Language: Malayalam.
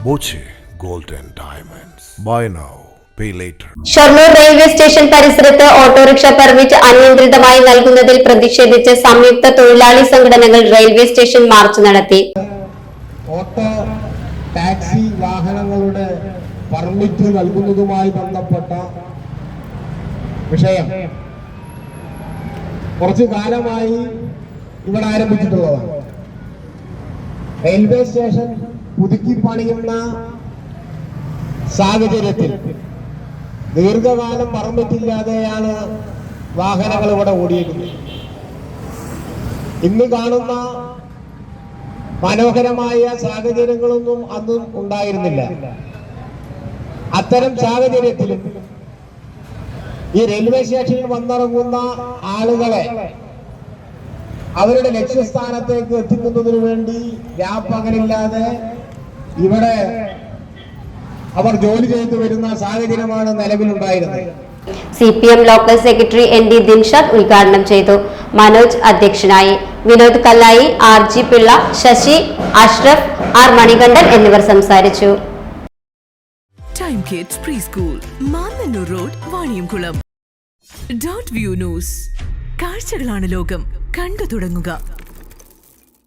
Boche Gold and Diamonds. Buy now, pay later. Shoranur railway station പരിസരത്ത് ഓട്ടോറിക്ഷ പെർമിറ്റ് അനിയന്ത്രിതമായി നൽകുന്നതിൽ പ്രതിഷേധിച്ച് സംയുക്ത തൊഴിലാളി സംഘടനകൾ റെയിൽവേ സ്റ്റേഷൻ മാർച്ച് നടത്തി. ഓട്ടോ ടാക്സി വാഹനങ്ങളുടെ പെർമിറ്റ് നൽകുന്നതുമായി ബന്ധപ്പെട്ട വിഷയം കുറച്ചു കാലമായി ഇവിടെ ആരംഭിച്ചിട്ടുള്ളതാണ്. റെയിൽവേ സ്റ്റേഷൻ പുതുക്കി പണിയുന്ന സാഹചര്യത്തിൽ ദീർഘകാലം പെർമിറ്റില്ലാതെയാണ് വാഹനങ്ങൾ ഇവിടെ ഓടിയിരിക്കുന്നത്. ഇന്ന് കാണുന്ന മനോഹരമായ സാഹചര്യങ്ങളൊന്നും അന്നും ഉണ്ടായിരുന്നില്ല. അത്തരം സാഹചര്യത്തിലും ഈ റെയിൽവേ സ്റ്റേഷനിൽ വന്നിറങ്ങുന്ന ആളുകളെ അവരുടെ ലക്ഷ്യസ്ഥാനത്തേക്ക് എത്തിക്കുന്നതിനു വേണ്ടി രാപ്പകലില്ലാതെ ഇവിടെ അവർ ജോലി ചെയ്തു വരുന്ന സാഹചര്യമാണ് നിലവിലുണ്ടായിരുന്നത്. CPM local secretary ND Dinshad ഉദ്ഘാടനം ചെയ്തു. മനോജ് അധ്യക്ഷനായി. വിനോദ് കല്ലായി, RG പിള്ള, ശശി, അഷ്റഫ്, R മണികണ്ഠൻ എന്നിവർ സംസാരിച്ചു. Time kids pre school, Mannannur road, Vaniyamkulam. .view news. കാഴ്ചകളാണ് ലോകം, കണ്ടു തുടങ്ങുക.